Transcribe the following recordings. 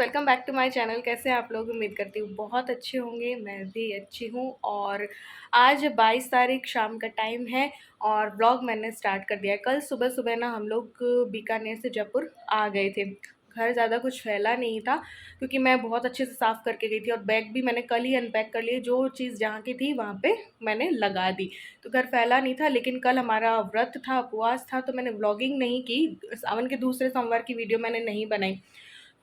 Welcome back to my channel. कैसे हैं आप लोग? उम्मीद करती हूँ बहुत अच्छे होंगे। मैं भी अच्छी हूँ। और आज 22 तारीख शाम का टाइम है और ब्लॉग मैंने स्टार्ट कर दिया है। कल सुबह सुबह ना हम लोग बीकानेर से जयपुर आ गए थे। घर ज़्यादा कुछ फैला नहीं था क्योंकि मैं बहुत अच्छे से साफ़ करके गई थी और बैग भी मैंने कल ही अनपैक कर लिए। जो चीज़ जहाँ की थी वहाँ पे मैंने लगा दी, तो घर फैला नहीं था। लेकिन कल हमारा व्रत था, उपवास था, तो मैंने व्लॉगिंग नहीं की। सावन के दूसरे सोमवार की वीडियो मैंने नहीं बनाई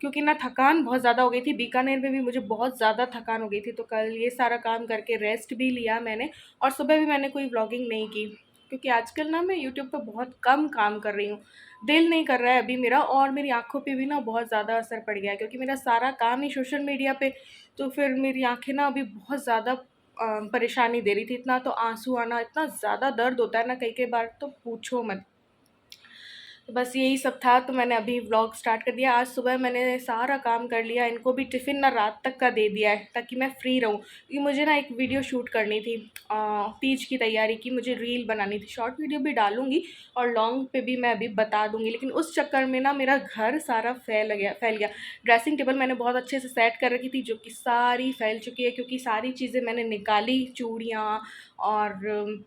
क्योंकि ना थकान बहुत ज़्यादा हो गई थी। बीकानेर में भी मुझे बहुत ज़्यादा थकान हो गई थी, तो कल ये सारा काम करके रेस्ट भी लिया मैंने। और सुबह भी मैंने कोई व्लॉगिंग नहीं की क्योंकि आजकल ना मैं यूट्यूब पे बहुत कम काम कर रही हूँ। दिल नहीं कर रहा है अभी मेरा, और मेरी आँखों पे भी ना बहुत ज़्यादा असर पड़ गया है क्योंकि मेरा सारा काम ही सोशल मीडिया पे। तो फिर मेरी आँखें ना अभी बहुत ज़्यादा परेशानी दे रही थी। इतना तो आंसू आना, इतना ज़्यादा दर्द होता है ना कई कई बार, तो पूछो मत। तो बस यही सब था, तो मैंने अभी व्लॉग स्टार्ट कर दिया। आज सुबह मैंने सारा काम कर लिया। इनको भी टिफ़िन ना रात तक का दे दिया है ताकि मैं फ्री रहूँ, क्योंकि मुझे ना एक वीडियो शूट करनी थी। तीज की तैयारी की मुझे रील बनानी थी। शॉर्ट वीडियो भी डालूंगी और लॉन्ग पे भी मैं अभी बता दूंगी। लेकिन उस चक्कर में ना मेरा घर सारा फैल गया। ड्रेसिंग टेबल मैंने बहुत अच्छे से सेट कर रखी थी, जो कि सारी फैल चुकी है क्योंकि सारी चीज़ें मैंने निकाली। चूड़ियाँ और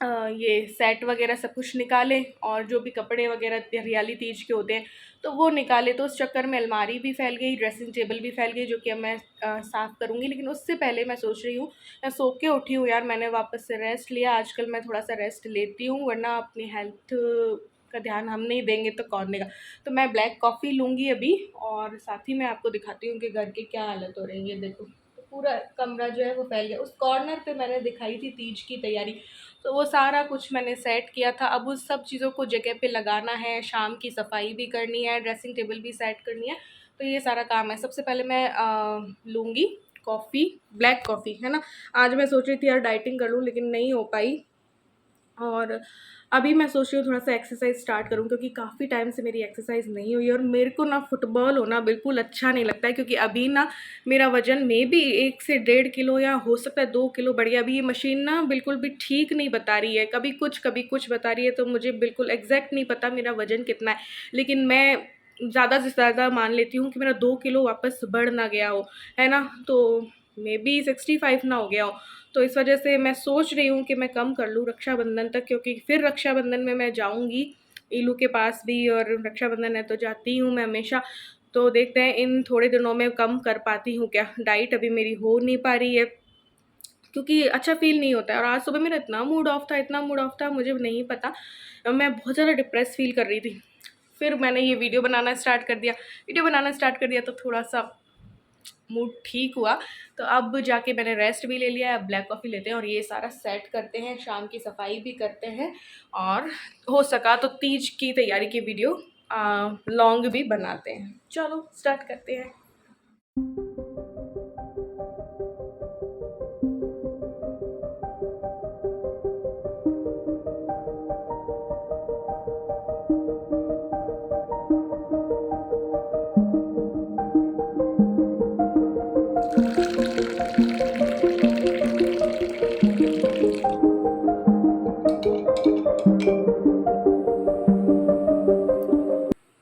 ये सेट वगैरह सब कुछ निकाले, और जो भी कपड़े वगैरह हरियाली तीज के होते हैं तो वो निकाले। तो उस चक्कर में अलमारी भी फैल गई, ड्रेसिंग टेबल भी फैल गई, जो कि अब मैं साफ़ करूँगी। लेकिन उससे पहले मैं सोच रही हूँ, मैं सो के उठी हूँ यार, मैंने वापस से रेस्ट लिया। आजकल मैं थोड़ा सा रेस्ट लेती हूँ, वरना अपनी हेल्थ का ध्यान हम नहीं देंगे तो कौन देगा। तो मैं ब्लैक कॉफ़ी लूँगी अभी, और साथ ही मैं आपको दिखाती हूँ कि घर की क्या हालत हो रही है। ये देखो, तो पूरा कमरा जो है वो फैल गया। उस कॉर्नर पे मैंने दिखाई थी तीज की तैयारी, तो वो सारा कुछ मैंने सेट किया था। अब उस सब चीज़ों को जगह पे लगाना है, शाम की सफाई भी करनी है, ड्रेसिंग टेबल भी सेट करनी है। तो ये सारा काम है। सबसे पहले मैं लूँगी कॉफ़ी, ब्लैक कॉफ़ी, है ना। आज मैं सोच रही थी यार डाइटिंग कर लूँ, लेकिन नहीं हो पाई। और अभी मैं सोच रही हूँ थोड़ा सा एक्सरसाइज स्टार्ट करूँ, क्योंकि काफ़ी टाइम से मेरी एक्सरसाइज नहीं हुई। और मेरे को ना फुटबॉल होना बिल्कुल अच्छा नहीं लगता है, क्योंकि अभी ना मेरा वज़न में भी 1 से 1.5 किलो या हो सकता है 2 किलो बढ़ गया। अभी ये मशीन ना बिल्कुल भी ठीक नहीं बता रही है, कभी कुछ बता रही है, तो मुझे बिल्कुल एग्जैक्ट नहीं पता मेरा वज़न कितना है। लेकिन मैं ज़्यादा से ज़्यादा मान लेती हूँ कि मेरा 2 किलो वापस बढ़ ना गया हो, है ना। तो मे बी 65 ना हो गया हो। तो इस वजह से मैं सोच रही हूँ कि मैं कम कर लूँ रक्षाबंधन तक, क्योंकि फिर रक्षाबंधन में मैं जाऊँगी ईलू के पास भी, और रक्षाबंधन है तो जाती हूँ मैं हमेशा। तो देखते हैं इन थोड़े दिनों में कम कर पाती हूँ क्या। डाइट अभी मेरी हो नहीं पा रही है क्योंकि अच्छा फ़ील नहीं होता है। और आज सुबह मेरा इतना मूड ऑफ था, मुझे नहीं पता। मैं बहुत ज़्यादा डिप्रेस फ़ील कर रही थी। फिर मैंने ये वीडियो बनाना स्टार्ट कर दिया, तो थोड़ा-सा मूड ठीक हुआ। तो अब जाके मैंने रेस्ट भी ले लिया है। अब ब्लैक कॉफ़ी लेते हैं और ये सारा सेट करते हैं, शाम की सफाई भी करते हैं, और हो सका तो तीज की तैयारी की वीडियो लॉन्ग भी बनाते हैं। चलो स्टार्ट करते हैं।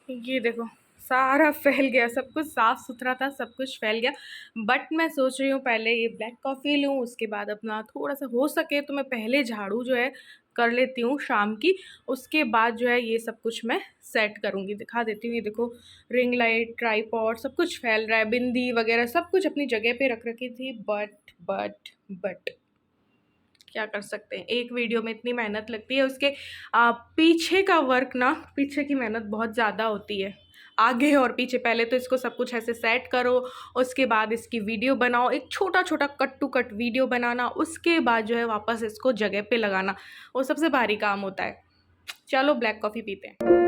ये देखो, सारा फैल गया, सब कुछ साफ़ सुथरा था, सब कुछ फैल गया। बट मैं सोच रही हूँ पहले ये ब्लैक कॉफ़ी लूँ, उसके बाद अपना थोड़ा-सा हो सके तो मैं पहले झाड़ू जो है कर लेती हूँ शाम की। उसके बाद जो है ये सब कुछ मैं सेट करूँगी। दिखा देती हूँ, ये देखो, रिंग लाइट, ट्राइपॉड, सब कुछ फैल रहा है। बिंदी वगैरह सब कुछ अपनी जगह पे रख रखी थी। बट क्या कर सकते हैं, एक वीडियो में इतनी मेहनत लगती है। उसके पीछे का वर्क ना, पीछे की मेहनत बहुत ज़्यादा होती है, आगे और पीछे। पहले तो इसको सब कुछ ऐसे सेट करो, उसके बाद इसकी वीडियो बनाओ, एक छोटा छोटा कट टू कट वीडियो बनाना, उसके बाद जो है वापस इसको जगह पे लगाना, वो सबसे भारी काम होता है। चलो ब्लैक कॉफ़ी पीते हैं।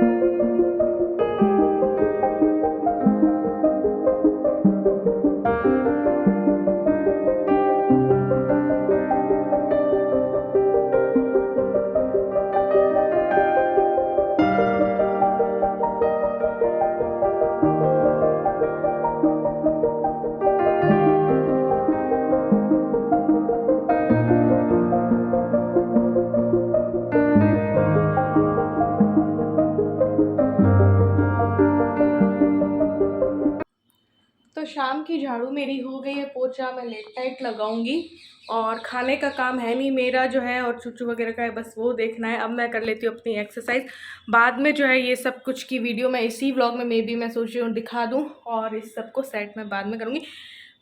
की झाड़ू मेरी हो गई है, पोछा मैं लेट नाइट लगाऊंगी और खाने का काम है नहीं मेरा जो है, और चूचू वगैरह का है, बस वो देखना है। अब मैं कर लेती हूँ अपनी एक्सरसाइज। बाद में जो है ये सब कुछ की वीडियो मैं इसी व्लॉग में बी मैं सोच रही हूँ दिखा दूँ, और इस सब को सेट मैं बाद में करूँगी।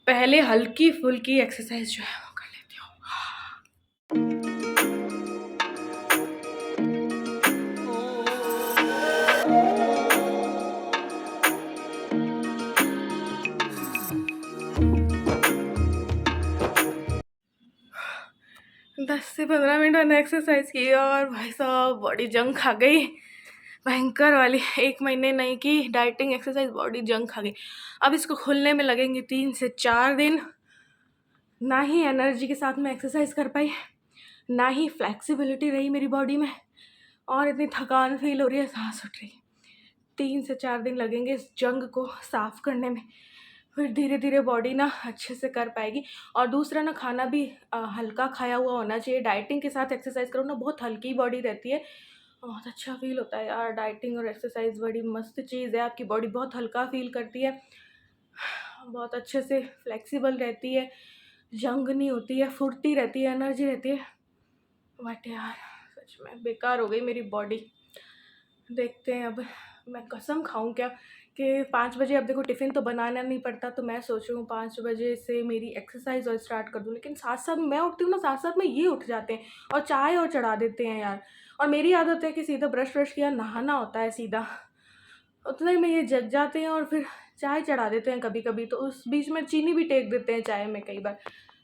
पहले हल्की फुल्की एक्सरसाइज जो है वो कर लेती हूँ। 10 से 15 मिनट मैंने एक्सरसाइज की और भाई साहब बॉडी जंग खा गई, भयंकर वाली। 1 महीने नहीं की डाइटिंग एक्सरसाइज, बॉडी जंग खा गई। अब इसको खुलने में लगेंगे 3 से 4 दिन। ना ही एनर्जी के साथ मैं एक्सरसाइज कर पाई, ना ही फ्लेक्सिबिलिटी रही मेरी बॉडी में, और इतनी थकान फील हो रही है, सांस उठ रही है। 3 से 4 दिन लगेंगे इस जंग को साफ़ करने में, फिर धीरे धीरे बॉडी ना अच्छे से कर पाएगी। और दूसरा ना, खाना भी हल्का खाया हुआ होना चाहिए। डाइटिंग के साथ एक्सरसाइज करो ना, बहुत हल्की बॉडी रहती है, बहुत अच्छा फील होता है यार। डाइटिंग और एक्सरसाइज बड़ी मस्त चीज़ है, आपकी बॉडी बहुत हल्का फील करती है, बहुत अच्छे से फ्लेक्सिबल रहती है, जंग नहीं होती है, फुर्ती रहती है, एनर्जी रहती है। बट यार सच में बेकार हो गई मेरी बॉडी। देखते हैं अब मैं कसम खाऊं क्या कि 5 बजे, अब देखो टिफ़िन तो बनाना नहीं पड़ता, तो मैं सोच रही हूँ 5 बजे से मेरी एक्सरसाइज और स्टार्ट कर दूँ। लेकिन साथ साथ मैं उठती हूँ ना, साथ साथ में ये उठ जाते हैं और चाय और चढ़ा देते हैं यार। और मेरी आदत है कि सीधा ब्रश व्रश किया, नहाना होता है सीधा, उतने में ये जग जाते हैं और फिर चाय चढ़ा देते हैं कभी कभी। तो उस बीच में चीनी भी टेक देते हैं चाय में कई बार,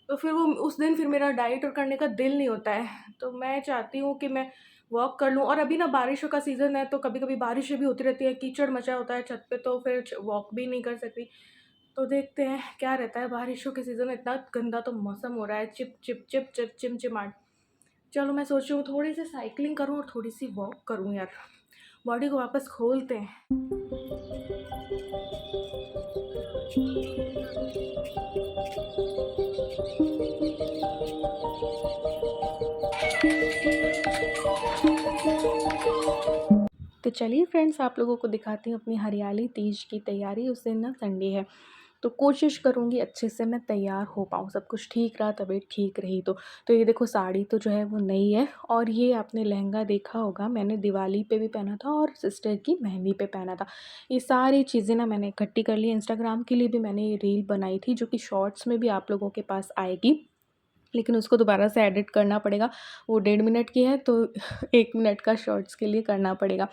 तो फिर वो उस दिन फिर मेरा डाइट और करने का दिल नहीं होता है। तो मैं चाहती हूँ कि मैं वॉक कर लूँ। और अभी ना बारिशों का सीज़न है, तो कभी कभी बारिशें भी होती रहती है, कीचड़ मचा होता है छत पे, तो फिर वॉक भी नहीं कर सकती। तो देखते हैं क्या रहता है। बारिशों के सीज़न में इतना गंदा तो मौसम हो रहा है, चिप चिप चिप चिप चिमचिमाट। चलो मैं सोच रही हूँ थोड़ी सी साइकिलिंग करूँ और थोड़ी सी वॉक करूँ यार, बॉडी को वापस खोलते हैं। तो चलिए फ्रेंड्स, आप लोगों को दिखाती हूँ अपनी हरियाली तीज की तैयारी। उस दिन ना संडे है, तो कोशिश करूँगी अच्छे से मैं तैयार हो पाऊँ, सब कुछ ठीक रहा, तबीयत ठीक रही तो ये देखो साड़ी तो जो है वो नई है, और ये आपने लहंगा देखा होगा, मैंने दिवाली पे भी पहना था और सिस्टर की मेहंदी पे पहना था। ये सारी चीज़ें ना मैंने इकट्ठी कर ली। इंस्टाग्राम के लिए भी मैंने ये रील बनाई थी, जो कि शॉर्ट्स में भी आप लोगों के पास आएगी, लेकिन उसको दोबारा से एडिट करना पड़ेगा। वो 1.5 मिनट की है, तो 1 मिनट का शॉर्ट्स के लिए करना पड़ेगा।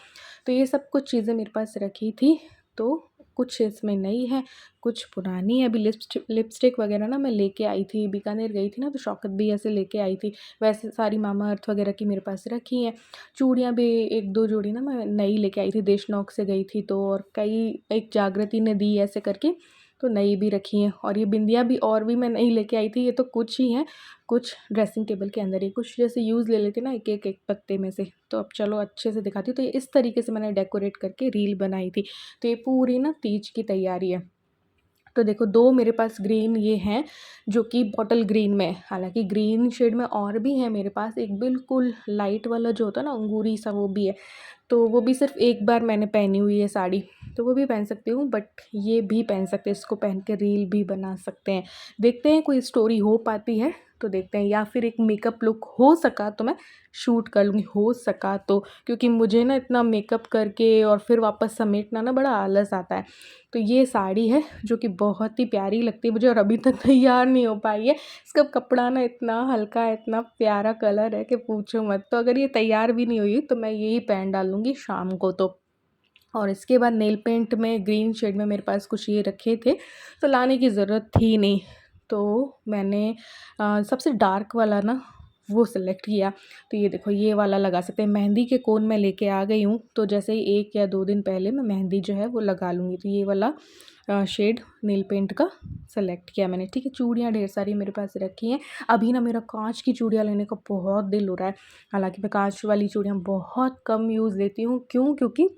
तो ये सब कुछ चीज़ें मेरे पास रखी थी, तो कुछ इसमें नई है, कुछ पुरानी है। अभी लिपस्टिक वगैरह ना मैं लेके आई थी, बीकानेर गई थी ना, तो शौकत भी ऐसे लेके आई थी। वैसे सारी मामा अर्थ वगैरह की मेरे पास रखी हैं। चूड़ियाँ भी 1-2 जोड़ी ना मैं नई लेके आई थी, देशनोक से गई थी तो, और कई एक जागृति ने दी ऐसे करके, तो नई भी रखी हैं। और ये बिंदियाँ भी और भी मैं नई लेके आई थी। ये तो कुछ ही हैं, कुछ ड्रेसिंग टेबल के अंदर ही, कुछ जैसे यूज़ ले लेते ना एक एक एक पत्ते में से। तो अब चलो अच्छे से दिखाती हूँ। तो ये इस तरीके से मैंने डेकोरेट करके रील बनाई थी। तो ये पूरी ना तीज की तैयारी है। तो देखो 2 मेरे पास ग्रीन ये हैं, जो कि बॉटल ग्रीन में है। हालाँकि ग्रीन शेड में और भी है मेरे पास, एक बिल्कुल लाइट वाला जो होता है ना अंगूरी सा, वो भी है। तो वो भी सिर्फ़ एक बार मैंने पहनी हुई है साड़ी, तो वो भी पहन सकती हूँ, बट ये भी पहन सकते हैं, इसको पहन के रील भी बना सकते हैं। देखते हैं कोई स्टोरी हो पाती है तो देखते हैं, या फिर एक मेकअप लुक हो सका तो मैं शूट कर लूँगी, हो सका तो। क्योंकि मुझे ना इतना मेकअप करके और फिर वापस समेटना ना बड़ा आलस आता है। तो ये साड़ी है जो कि बहुत ही प्यारी लगती है मुझे, और अभी तक तैयार नहीं हो पाई है। इसका कपड़ा ना इतना हल्का है, इतना प्यारा कलर है कि पूछो मत। तो अगर ये तैयार भी नहीं हुई तो मैं यही पहन डालूँगी शाम को तो। और इसके बाद नेल पेंट में ग्रीन शेड में मेरे पास कुछ ये रखे थे, तो लाने की ज़रूरत थी नहीं, तो मैंने सबसे डार्क वाला ना वो सिलेक्ट किया। तो ये देखो ये वाला लगा सकते हैं। मेहंदी के कोन मैं लेके आ गई हूँ, तो जैसे ही 1 या 2 दिन पहले मैं मेहंदी जो है वो लगा लूँगी। तो ये वाला शेड नेल पेंट का सेलेक्ट किया मैंने, ठीक है। चूड़ियाँ ढेर सारी मेरे पास रखी हैं। अभी ना मेरा कांच की चूड़ियाँ लेने का बहुत दिल हो रहा है। हालांकि मैं कांच वाली चूड़ियाँ बहुत कम यूज़ लेती हूँ, क्योंकि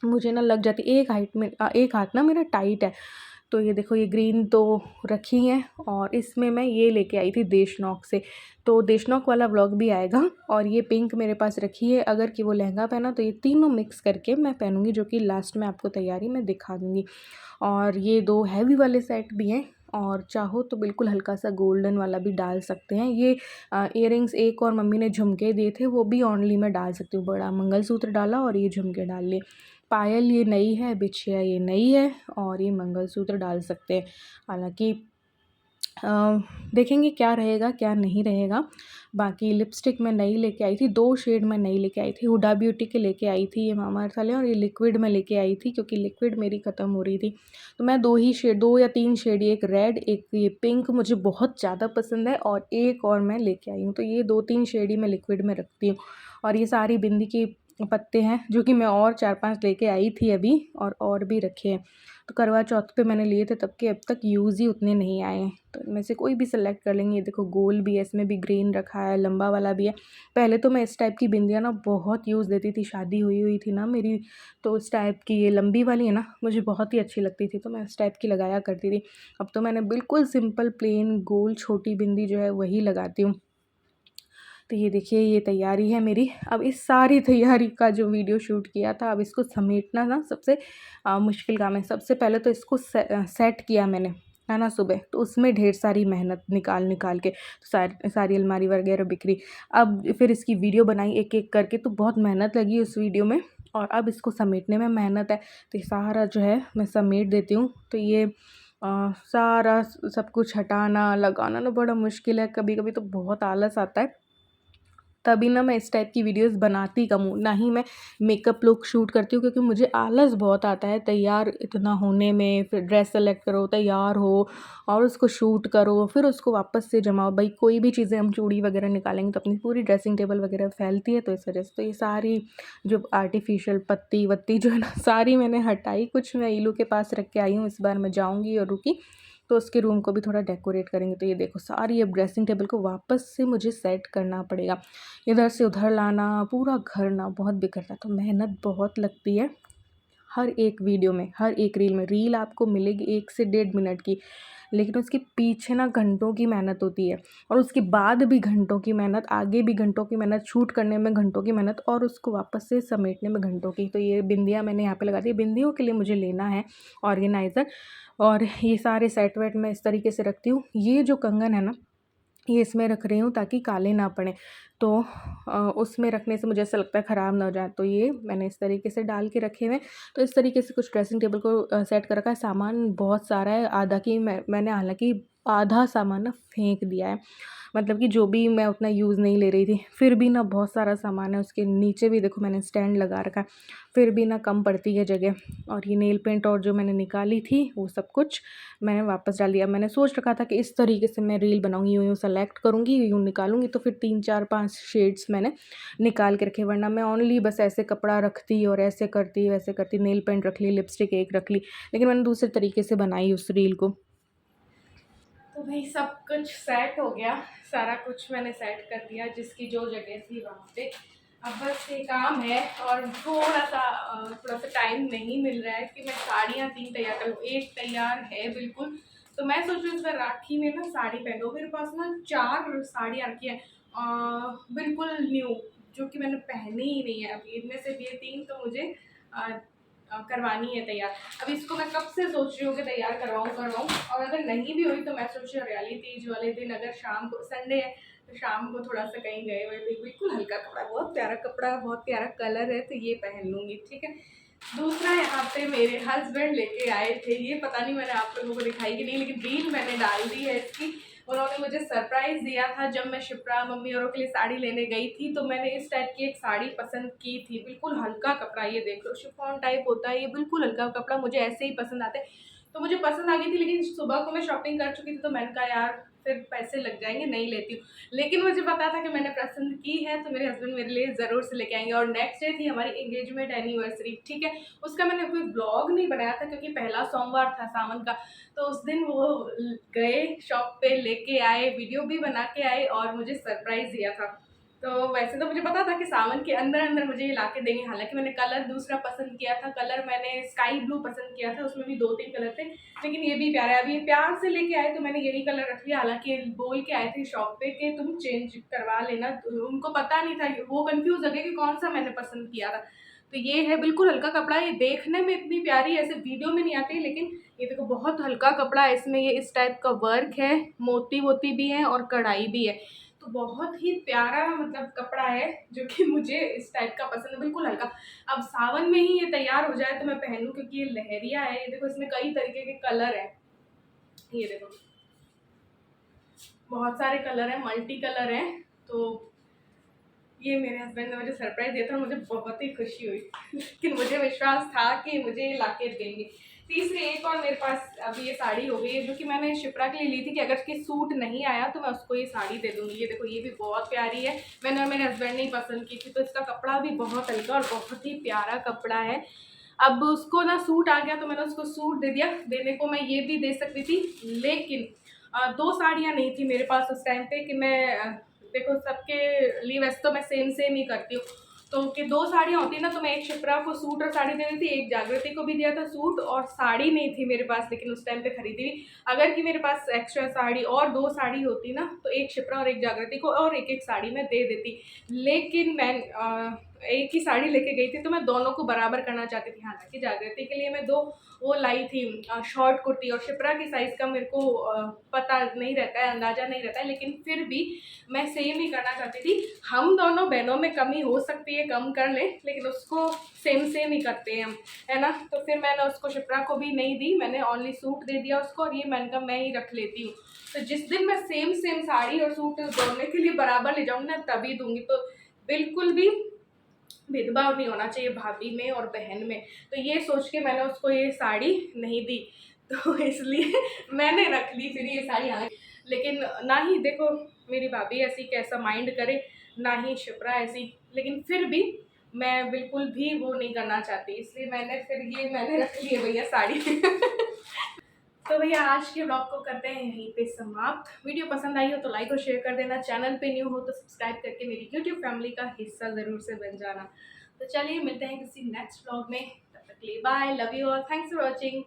मुझे ना लग जाती एक हाथ ना मेरा टाइट है, तो ये देखो ये ग्रीन तो रखी हैं, और इसमें मैं ये लेके आई थी देशनॉक से, तो देशनॉक वाला व्लॉग भी आएगा। और ये पिंक मेरे पास रखी है, अगर कि वो लहंगा पहना तो ये तीनों मिक्स करके मैं पहनूंगी, जो कि लास्ट में आपको तैयारी में दिखा दूँगी। और ये 2 हैवी वाले सेट भी हैं, और चाहो तो बिल्कुल हल्का सा गोल्डन वाला भी डाल सकते हैं। ये इयररिंग्स एक और मम्मी ने झुमके दिए थे, वो भी ऑनली मैं डाल सकती हूँ। बड़ा मंगलसूत्र डाला और ये झुमके डाल लिए। पायल ये नई है, बिछिया ये नई है, और ये मंगलसूत्र डाल सकते हैं। हालाँकि देखेंगे क्या रहेगा क्या नहीं रहेगा। बाकी लिपस्टिक मैं नई लेके आई थी, 2 शेड मैं नई लेके आई थी। हुडा ब्यूटी के लेके आई थी ये मामाअर्थ वाले, और ये लिक्विड में लेके आई थी क्योंकि लिक्विड मेरी ख़त्म हो रही थी। तो मैं 2 ही शेड, 2 या 3 शेड, एक रेड एक ये पिंक मुझे बहुत ज़्यादा पसंद है, और एक और मैं लेके आई हूँ। तो ये 2-3 शेड ही मैं लिक्विड में रखती हूँ। और ये सारी बिंदी के पत्ते हैं जो कि मैं और 4-5 लेके आई थी अभी, और भी रखे हैं। तो करवा चौथ पे मैंने लिए थे तब के अब तक यूज़ ही उतने नहीं आए हैं, तो इनमें से कोई भी सेलेक्ट कर लेंगे। ये देखो गोल भी है, इसमें भी ग्रीन रखा है, लंबा वाला भी है। पहले तो मैं इस टाइप की बिंदियाँ ना बहुत यूज़ देती थी, शादी हुई थी ना मेरी, तो इस टाइप की ये लंबी वाली है ना मुझे बहुत ही अच्छी लगती थी, तो मैं इस टाइप की लगाया करती थी। अब तो मैंने बिल्कुल सिंपल प्लेन गोल छोटी बिंदी जो है वही लगाती हूँ। तो ये देखिए ये तैयारी है मेरी। अब इस सारी तैयारी का जो वीडियो शूट किया था, अब इसको समेटना ना सबसे मुश्किल काम है। सबसे पहले तो इसको सेट किया मैंने, है ना, सुबह, तो उसमें ढेर सारी मेहनत निकाल के तो सारी अलमारी वगैरह बिखरी। अब फिर इसकी वीडियो बनाई एक एक करके, तो बहुत मेहनत लगी उस वीडियो में, और अब इसको समेटने में मेहनत है। तो ये सारा जो है मैं समेट देती हूँ। तो ये सारा सब कुछ हटाना लगाना ना बड़ा मुश्किल है, कभी कभी तो बहुत आलस आता है। तभी ना मैं इस टाइप की वीडियोस बनाती कम हूँ, ना ही मैं मेकअप लुक शूट करती हूँ, क्योंकि मुझे आलस बहुत आता है तैयार इतना होने में। फिर ड्रेस सेलेक्ट करो, तैयार हो, और उसको शूट करो, फिर उसको वापस से जमाओ। भाई कोई भी चीज़ें हम चूड़ी वगैरह निकालेंगे तो अपनी पूरी ड्रेसिंग टेबल वगैरह फैलती है, तो इस वजह से तो ये सारी जो आर्टिफिशियल पत्ती वत्ती जो है ना सारी मैंने हटाई। कुछ मैं ईलू के पास रख के आई हूँ, इस बार मैं जाऊँगी और रुकी तो उसके रूम को भी थोड़ा डेकोरेट करेंगे। तो ये देखो सारी अब ड्रेसिंग टेबल को वापस से मुझे सेट करना पड़ेगा, इधर से उधर लाना, पूरा घर ना बहुत बिखरता है, तो मेहनत बहुत लगती है। हर एक वीडियो में, हर एक रील आपको मिलेगी 1 से 1.5 मिनट की, लेकिन उसके पीछे ना घंटों की मेहनत होती है, और उसके बाद भी घंटों की मेहनत, आगे भी घंटों की मेहनत, शूट करने में घंटों की मेहनत, और उसको वापस से समेटने में घंटों की। तो ये बिंदियाँ मैंने यहाँ पे लगा दी। बिंदियों के लिए मुझे लेना है ऑर्गेनाइज़र, और ये सारे सेट वेट मैं इस तरीके से रखती हूँ। ये जो कंगन है ना, ये इसमें रख रही हूँ ताकि काले ना पड़े, तो उसमें रखने से मुझे ऐसा लगता है ख़राब ना हो जाए, तो ये मैंने इस तरीके से डाल के रखे हुए हैं। तो इस तरीके से कुछ ड्रेसिंग टेबल को सेट कर रखा है। सामान बहुत सारा है, आधा की मैंने हालांकि आधा सामान ना फेंक दिया है, मतलब कि जो भी मैं उतना यूज़ नहीं ले रही थी, फिर भी ना बहुत सारा सामान है। उसके नीचे भी देखो मैंने स्टैंड लगा रखा है, फिर भी ना कम पड़ती है जगह। और ये नेल पेंट और जो मैंने निकाली थी वो सब कुछ मैंने वापस डाल दिया। मैंने सोच रखा था कि इस तरीके से मैं रील बनाऊंगी, यूँ यूँ सेलेक्ट करूँगी, यूँ निकालूंगी, तो फिर 3 4 5 शेड्स मैंने निकाल के रखे, वरना मैं ओनली बस ऐसे कपड़ा रखती और ऐसे करती वैसे करती, नेल पेंट रख ली, लिपस्टिक एक रख ली, लेकिन मैंने दूसरे तरीके से बनाई उस रील को। तो भाई सब कुछ सेट हो गया, सारा कुछ मैंने सेट कर दिया जिसकी जो जगह थी वहाँ पे। अब बस ये काम है, और थोड़ा सा टाइम नहीं मिल रहा है कि मैं साड़ियाँ 3 तैयार करूँ। एक तैयार है बिल्कुल, तो मैं सोच रही हूँ इस बार राखी में ना साड़ी पहनो। मेरे पास ना 4 साड़ियाँ रखी हैं बिल्कुल न्यू, जो कि मैंने पहनी ही नहीं है अभी। इनमें से ये 3 तो मुझे करवानी है तैयार। अब इसको मैं कब से सोच रही हूँ कि तैयार करवाऊँ, और अगर नहीं भी हुई तो मैं सोच रही हूँ हरियाली तीज वाले दिन, अगर शाम को, संडे है तो शाम को थोड़ा सा कहीं गए हुए थे, बिल्कुल हल्का कपड़ा, बहुत प्यारा कपड़ा, बहुत प्यारा कलर है, तो ये पहन लूँगी, ठीक है। दूसरा यहाँ पे मेरे हस्बैंड लेके आए थे, ये पता नहीं मैंने आप लोगों को दिखाई कि नहीं, लेकिन रील मैंने डाल दी है इसकी। उन्होंने मुझे सरप्राइज़ दिया था जब मैं शिप्रा मम्मी औरों के लिए साड़ी लेने गई थी, तो मैंने इस टाइप की एक साड़ी पसंद की थी। बिल्कुल हल्का कपड़ा, ये देख लो शिफॉन टाइप होता है, ये बिल्कुल हल्का कपड़ा, मुझे ऐसे ही पसंद आते हैं, तो मुझे पसंद आ गई थी। लेकिन सुबह को मैं शॉपिंग कर चुकी थी, तो मैंने कहा यार फिर पैसे लग जाएंगे, नहीं लेती हूँ। लेकिन मुझे पता था कि मैंने पसंद की है, तो मेरे हस्बैंड मेरे लिए ज़रूर से लेके आएंगे। और नेक्स्ट डे थी हमारी एंगेजमेंट एनिवर्सरी, ठीक है। उसका मैंने कोई ब्लॉग नहीं बनाया था क्योंकि पहला सोमवार था सावन का, तो उस दिन वो गए शॉप पे, लेके आए, वीडियो भी बना के आए और मुझे सरप्राइज़ दिया था। तो वैसे तो मुझे पता था कि सावन के अंदर अंदर मुझे ये ला के देंगे, हालांकि मैंने कलर दूसरा पसंद किया था, कलर मैंने स्काई ब्लू पसंद किया था, उसमें भी 2-3 कलर थे, लेकिन ये भी प्यारा है। अभी ये प्यार से लेके आए तो मैंने यही कलर रख लिया, हालांकि बोल के आए थे शॉप पे कि तुम चेंज करवा लेना, तो उनको पता नहीं था, वो कंफ्यूज हो गए कि कौन सा मैंने पसंद किया था। तो ये है बिल्कुल हल्का कपड़ा, ये देखने में इतनी प्यारी ऐसे वीडियो में नहीं आती, लेकिन ये देखो बहुत हल्का कपड़ा है, इसमें ये इस टाइप का वर्क है, मोती वोती भी है और कढ़ाई भी है, तो बहुत ही प्यारा मतलब कपड़ा है, जो कि मुझे इस टाइप का पसंद है, बिल्कुल हल्का। अब सावन में ही ये तैयार हो जाए तो मैं पहनूं, क्योंकि ये लहरिया है, ये देखो इसमें कई तरीके के कलर है, ये देखो बहुत सारे कलर है, मल्टी कलर है। तो ये मेरे हस्बैंड ने मुझे सरप्राइज दिया था, मुझे बहुत ही खुशी हुई लेकिन मुझे विश्वास था कि मुझे ये लाके देंगे। तीसरी एक और मेरे पास अभी ये साड़ी हो गई है, जो कि मैंने शिप्रा के लिए ली थी कि अगर इसकी सूट नहीं आया तो मैं उसको ये साड़ी दे दूँगी। ये देखो ये भी बहुत प्यारी है, मैंने और मेरे हस्बैंड ने ही पसंद की थी, तो इसका कपड़ा भी बहुत हल्का और बहुत ही प्यारा कपड़ा है। अब उसको ना सूट आ गया तो मैंने उसको सूट दे दिया, देने को मैं ये भी दे सकती थी, लेकिन 2 साड़ियाँ नहीं थी मेरे पास उस टाइम पे कि मैं देखो सबके लिए वैसे तो मैं सेम सेम ही करती हूँ, तो कि 2 साड़ियाँ होती है ना, तो मैं एक शिप्रा को सूट और साड़ी दे दी थी, एक जागृति को भी दिया था सूट, और साड़ी नहीं थी मेरे पास, लेकिन उस टाइम पे खरीदी हुई। अगर कि मेरे पास एक्स्ट्रा साड़ी और 2 साड़ी होती ना, तो एक शिप्रा और एक जागृति को और एक साड़ी मैं दे देती, लेकिन मैं एक ही साड़ी लेके गई थी, तो मैं दोनों को बराबर करना चाहती थी। हालांकि जागृति के लिए मैं 2 वो लाई थी शॉर्ट कुर्ती, और शिप्रा की साइज़ का मेरे को पता नहीं रहता है, अंदाज़ा नहीं रहता है, लेकिन फिर भी मैं सेम ही करना चाहती थी। हम दोनों बहनों में कमी हो सकती है, कम कर लें, लेकिन उसको सेम सेम ही करते हैं हम, है ना। तो फिर मैंने उसको शिप्रा को भी नहीं दी, मैंने ओनली सूट दे दिया उसको, और ये मैंने कहा मैं ही रख लेती हूँ। तो जिस दिन मैं सेम सेम साड़ी और सूट दोनों के लिए बराबर ले जाऊँगी ना, तभी दूँगी। तो बिल्कुल भी भेदभाव नहीं होना चाहिए भाभी में और बहन में, तो ये सोच के मैंने उसको ये साड़ी नहीं दी, तो इसलिए मैंने रख ली फिर ये साड़ी। हाँ, लेकिन ना ही देखो मेरी भाभी ऐसी कैसा माइंड करे, ना ही शिप्रा ऐसी, लेकिन फिर भी मैं बिल्कुल भी वो नहीं करना चाहती, इसलिए मैंने फिर ये मैंने रख ली है भैया साड़ी तो भैया आज के ब्लॉग को करते हैं यहीं पे समाप्त। वीडियो पसंद आई हो तो लाइक और शेयर कर देना, चैनल पे न्यू हो तो सब्सक्राइब करके मेरी यूट्यूब फैमिली का हिस्सा ज़रूर से बन जाना। तो चलिए मिलते हैं किसी नेक्स्ट ब्लॉग में, तब तक के लिए bye, love you all, thanks for watching.